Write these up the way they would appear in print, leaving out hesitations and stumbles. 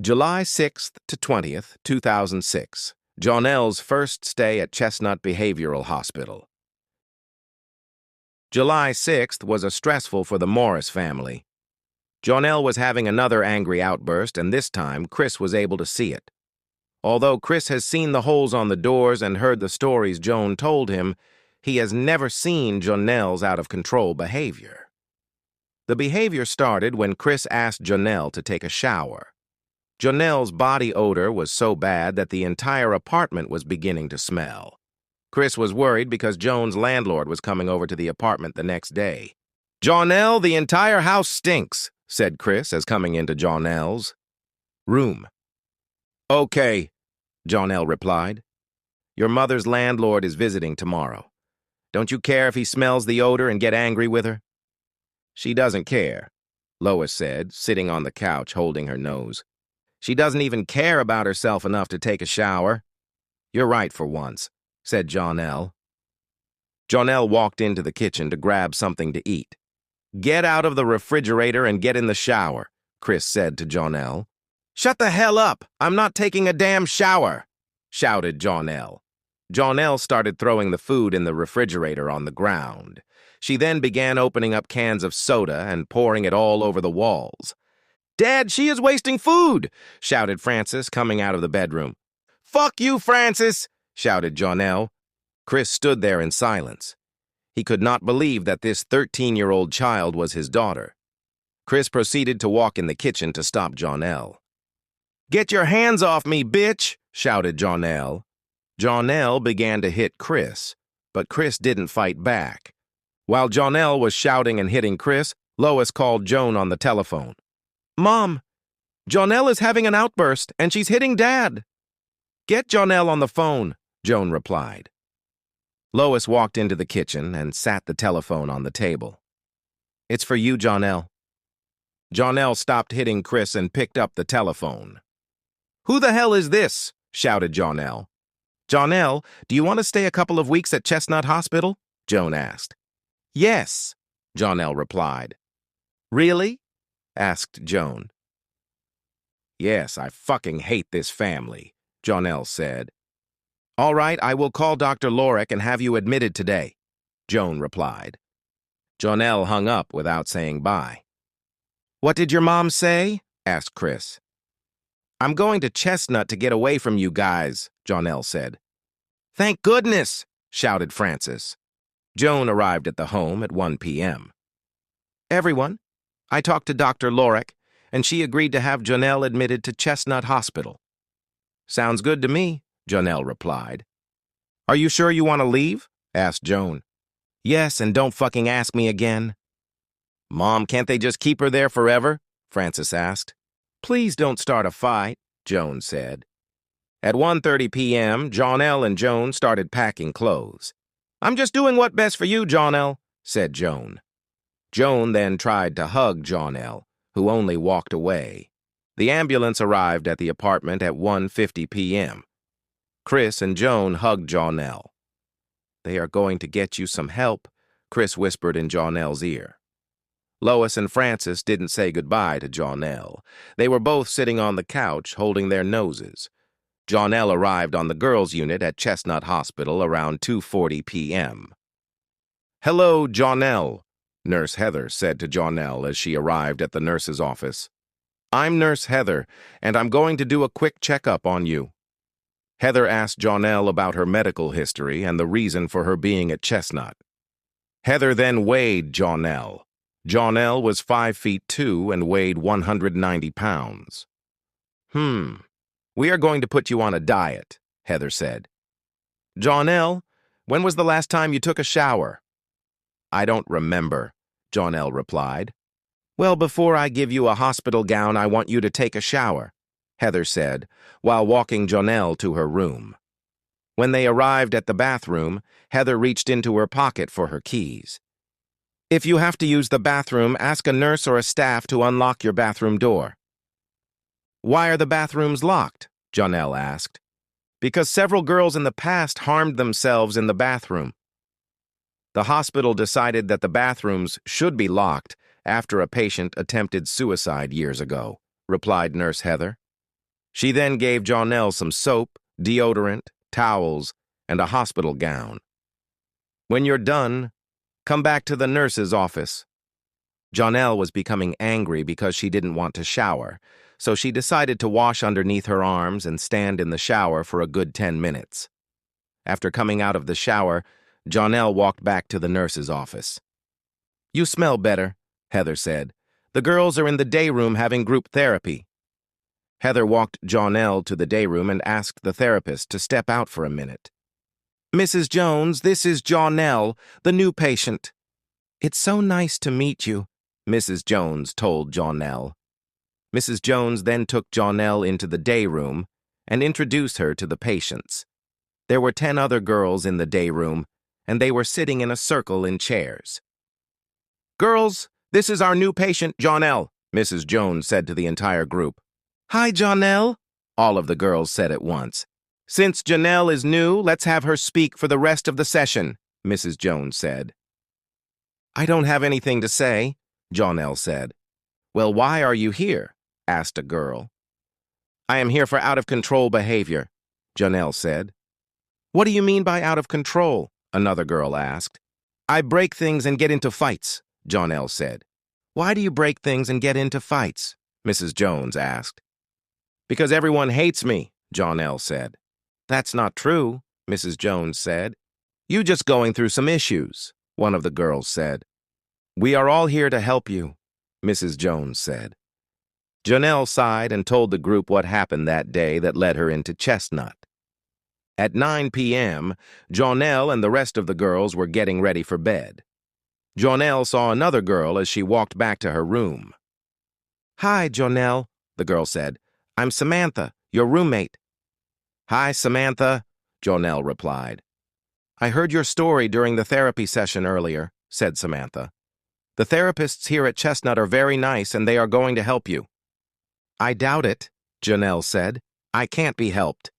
July 6th to 20th, 2006. Jaunell's first stay at Chestnut Behavioral Hospital. July 6th was stressful for the Morris family. Jaunell was having another angry outburst, and this time Chris was able to see it. Although Chris has seen the holes on the doors and heard the stories Joan told him, he has never seen Jaunell's out-of-control behavior. The behavior started when Chris asked Jaunell to take a shower. Jaunell's body odor was so bad that the entire apartment was beginning to smell. Chris was worried because Joan's landlord was coming over to the apartment the next day. "Jaunell, the entire house stinks," said Chris as coming into Jaunell's room. "Okay," Jaunell replied. "Your mother's landlord is visiting tomorrow. Don't you care if he smells the odor and get angry with her?" "She doesn't care," Lois said, sitting on the couch holding her nose. "She doesn't even care about herself enough to take a shower." "You're right for once," said Jaunell. Jaunell walked into the kitchen to grab something to eat. "Get out of the refrigerator and get in the shower," Chris said to Jaunell. "Shut the hell up! I'm not taking a damn shower!" shouted Jaunell. Jaunell started throwing the food in the refrigerator on the ground. She then began opening up cans of soda and pouring it all over the walls. "Dad, she is wasting food!" shouted Frances, coming out of the bedroom. "Fuck you, Frances!" shouted Jaunell. Chris stood there in silence. He could not believe that this 13-year-old child was his daughter. Chris proceeded to walk in the kitchen to stop Jaunell. "Get your hands off me, bitch!" shouted Jaunell. Jaunell began to hit Chris, but Chris didn't fight back. While Jaunell was shouting and hitting Chris, Lois called Joan on the telephone. "Mom, Jaunell is having an outburst, and she's hitting Dad." "Get Jaunell on the phone," Joan replied. Lois walked into the kitchen and sat the telephone on the table. "It's for you, Jaunell." Jaunell stopped hitting Chris and picked up the telephone. "Who the hell is this?" shouted Jaunell. "Jaunell, do you want to stay a couple of weeks at Chestnut Hospital?" Joan asked. "Yes," Jaunell replied. "Really?" asked Joan. "Yes, I fucking hate this family," Jaunell said. "All right, I will call Dr. Lorek and have you admitted today," Joan replied. Jaunell hung up without saying bye. "What did your mom say?" asked Chris. "I'm going to Chestnut to get away from you guys," Jaunell said. "Thank goodness!" shouted Frances. Joan arrived at the home at 1 p.m. "Everyone, I talked to Dr. Lorek, and she agreed to have Jaunell admitted to Chestnut Hospital." "Sounds good to me," Jaunell replied. "Are you sure you want to leave?" asked Joan. "Yes, and don't fucking ask me again." "Mom, can't they just keep her there forever?" Frances asked. "Please don't start a fight," Joan said. At 1:30 p.m., Jaunell and Joan started packing clothes. "I'm just doing what's best for you, Jaunell," said Joan. Joan then tried to hug Jaunell, who only walked away. The ambulance arrived at the apartment at 1:50 p.m. Chris and Joan hugged Jaunell. "They are going to get you some help," Chris whispered in Jaunell's ear. Lois and Frances didn't say goodbye to Jaunell. They were both sitting on the couch, holding their noses. Jaunell arrived on the girls' unit at Chestnut Hospital around 2:40 p.m. "Hello, Jaunell," Nurse Heather said to Jaunell as she arrived at the nurse's office. "I'm Nurse Heather, and I'm going to do a quick checkup on you." Heather asked Jaunell about her medical history and the reason for her being at Chestnut. Heather then weighed Jaunell. Jaunell was 5'2" and weighed 190 pounds. We are going to put you on a diet," Heather said. "Jaunell, when was the last time you took a shower?" "I don't remember," Jaunell replied. "Well, before I give you a hospital gown, I want you to take a shower," Heather said, while walking Jaunell to her room. When they arrived at the bathroom, Heather reached into her pocket for her keys. "If you have to use the bathroom, ask a nurse or a staff to unlock your bathroom door." "Why are the bathrooms locked?" Jaunell asked. "Because several girls in the past harmed themselves in the bathroom." "The hospital decided that the bathrooms should be locked after a patient attempted suicide years ago," replied Nurse Heather. She then gave Jaunell some soap, deodorant, towels, and a hospital gown. When you're done, come back to the nurse's office. Jaunell was becoming angry because she didn't want to shower, so she decided to wash underneath her arms and stand in the shower for a good 10 minutes. After coming out of the shower, Jaunell walked back to the nurse's office. "You smell better," Heather said. "The girls are in the day room having group therapy." Heather walked Jaunell to the day room and asked the therapist to step out for a minute. "Mrs. Jones, this is Jaunell, the new patient." "It's so nice to meet you," Mrs. Jones told Jaunell. Mrs. Jones then took Jaunell into the day room and introduced her to the patients. There were 10 other girls in the day room, and they were sitting in a circle in chairs. "Girls, this is our new patient, Jaunell," Mrs. Jones said to the entire group. "Hi, Jaunell," all of the girls said at once. "Since Jaunell is new, let's have her speak for the rest of the session," Mrs. Jones said. "I don't have anything to say," Jaunell said. "Well, why are you here?" asked a girl. "I am here for out-of-control behavior," Jaunell said. "What do you mean by out of control?" another girl asked. "I break things and get into fights," Jaunell said. "Why do you break things and get into fights?" Mrs. Jones asked. "Because everyone hates me," Jaunell said. "That's not true," Mrs. Jones said. "You just going through some issues," one of the girls said. "We are all here to help you," Mrs. Jones said. Jaunell sighed and told the group what happened that day that led her into Chestnut. At 9 p.m., Jaunell and the rest of the girls were getting ready for bed. Jaunell saw another girl as she walked back to her room. "Hi, Jaunell," the girl said. "I'm Samantha, your roommate." "Hi, Samantha," Jaunell replied. "I heard your story during the therapy session earlier," said Samantha. "The therapists here at Chestnut are very nice and they are going to help you." "I doubt it," Jaunell said. "I can't be helped."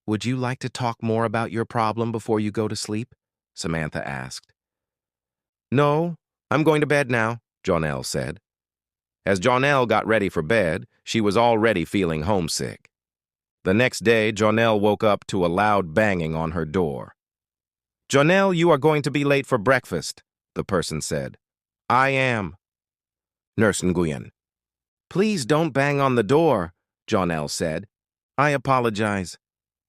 "Would you like to talk more about your problem before you go to sleep?" Samantha asked. "No, I'm going to bed now," Jaunell said. As Jaunell got ready for bed, she was already feeling homesick. The next day, Jaunell woke up to a loud banging on her door. "Jaunell, you are going to be late for breakfast," the person said. "I am." "Nurse Nguyen." "Please don't bang on the door," Jaunell said. "I apologize."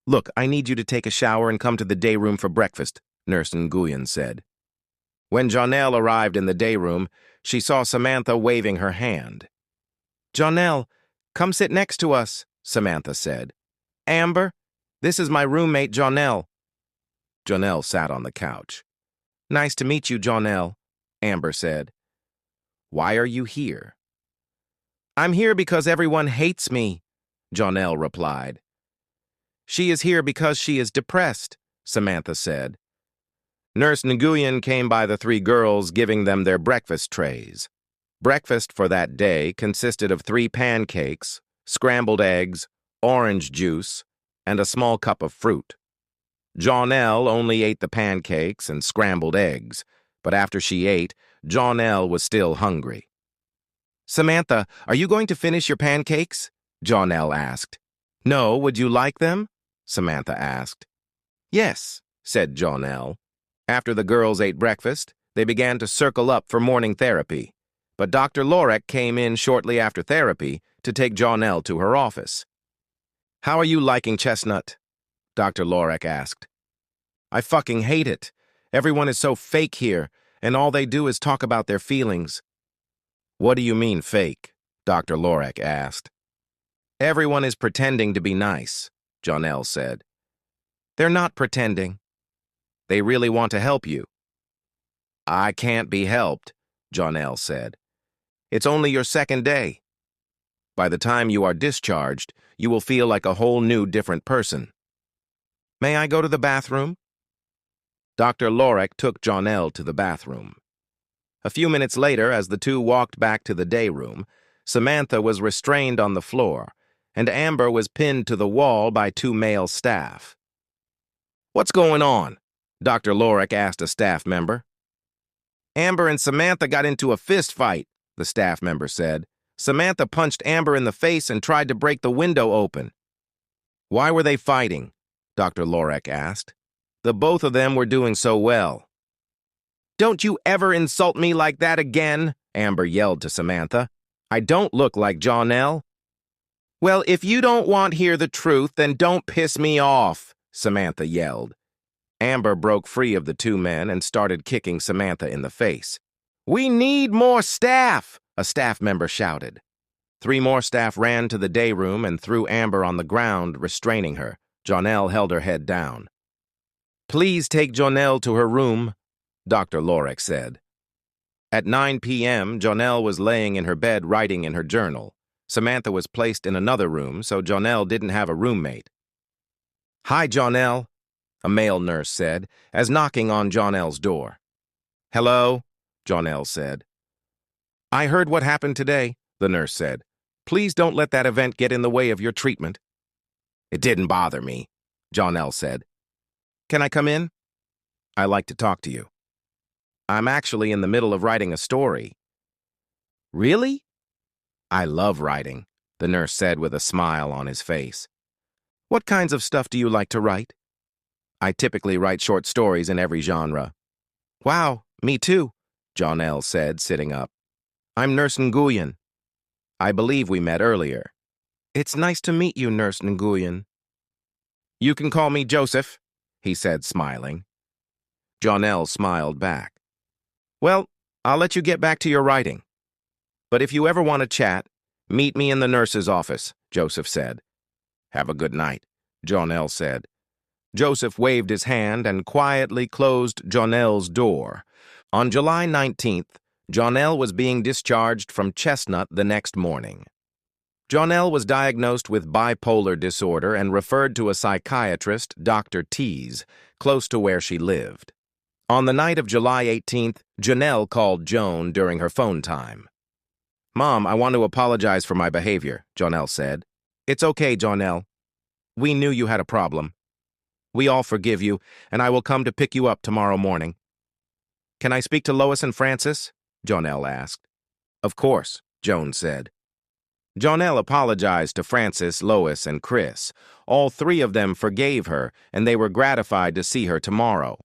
"Look, I need you to take a shower and come to the day room for breakfast," Nurse Nguyen said. When Jaunell arrived in the day room, she saw Samantha waving her hand. "Jaunell, come sit next to us," Samantha said. "Amber, this is my roommate, Jaunell." Jaunell sat on the couch. "Nice to meet you, Jaunell," Amber said. "Why are you here?" "I'm here because everyone hates me," Jaunell replied. "She is here because she is depressed," Samantha said. Nurse Nguyen came by the 3 girls, giving them their breakfast trays. Breakfast for that day consisted of 3 pancakes, scrambled eggs, orange juice, and a small cup of fruit. Jaunell only ate the pancakes and scrambled eggs, but after she ate, Jaunell was still hungry. "Samantha, are you going to finish your pancakes?" Jaunell asked. "No, would you like them?" Samantha asked. "Yes," said Jaunell. After the girls ate breakfast, they began to circle up for morning therapy, but Dr. Lorek came in shortly after therapy to take Jaunell to her office. "How are you liking Chestnut?" Dr. Lorek asked. "I fucking hate it. Everyone is so fake here, and all they do is talk about their feelings." "What do you mean fake?" Dr. Lorek asked. "Everyone is pretending to be nice," Jaunell said. "They're not pretending. They really want to help you." "I can't be helped," Jaunell said. "It's only your second day. By the time you are discharged, you will feel like a whole new different person." "May I go to the bathroom?" Dr. Lorek took Jaunell to the bathroom. A few minutes later, as the two walked back to the day room, Samantha was restrained on the floor, and Amber was pinned to the wall by 2 male staff. "What's going on?" Dr. Lorek asked a staff member. "Amber and Samantha got into a fist fight," the staff member said. Samantha punched Amber in the face and tried to break the window open. Why were they fighting? Dr. Lorek asked. The both of them were doing so well. Don't you ever insult me like that again, Amber yelled to Samantha. I don't look like Jaunell. Well, if you don't want to hear the truth, then don't piss me off, Samantha yelled. Amber broke free of the two men and started kicking Samantha in the face. We need more staff, a staff member shouted. 3 more staff ran to the day room and threw Amber on the ground, restraining her. Jaunell held her head down. Please take Jaunell to her room, Dr. Lorek said. At 9 p.m., Jaunell was laying in her bed writing in her journal. Samantha was placed in another room, so Jaunell didn't have a roommate. Hi, Jaunell, a male nurse said, as knocking on Jaunell's door. Hello, Jaunell said. I heard what happened today, the nurse said. Please don't let that event get in the way of your treatment. It didn't bother me, Jaunell said. Can I come in? I like to talk to you. I'm actually in the middle of writing a story. Really? I love writing, the nurse said with a smile on his face. What kinds of stuff do you like to write? I typically write short stories in every genre. Wow, me too, Jaunell said, sitting up. I'm Nurse Nguyen. I believe we met earlier. It's nice to meet you, Nurse Nguyen. You can call me Joseph, he said, smiling. Jaunell smiled back. Well, I'll let you get back to your writing. But if you ever want to chat, meet me in the nurse's office, Joseph said. Have a good night, Jaunell said. Joseph waved his hand and quietly closed Jaunell's door. On July 19th, Jaunell was being discharged from Chestnut the next morning. Jaunell was diagnosed with bipolar disorder and referred to a psychiatrist, Dr. Tease, close to where she lived. On the night of July 18th, Jaunell called Joan during her phone time. Mom, I want to apologize for my behavior, Jaunell said. It's okay, Jaunell. We knew you had a problem. We all forgive you, and I will come to pick you up tomorrow morning. Can I speak to Lois and Francis? Jaunell asked. Of course, Joan said. Jaunell apologized to Francis, Lois, and Chris. All 3 of them forgave her, and they were gratified to see her tomorrow.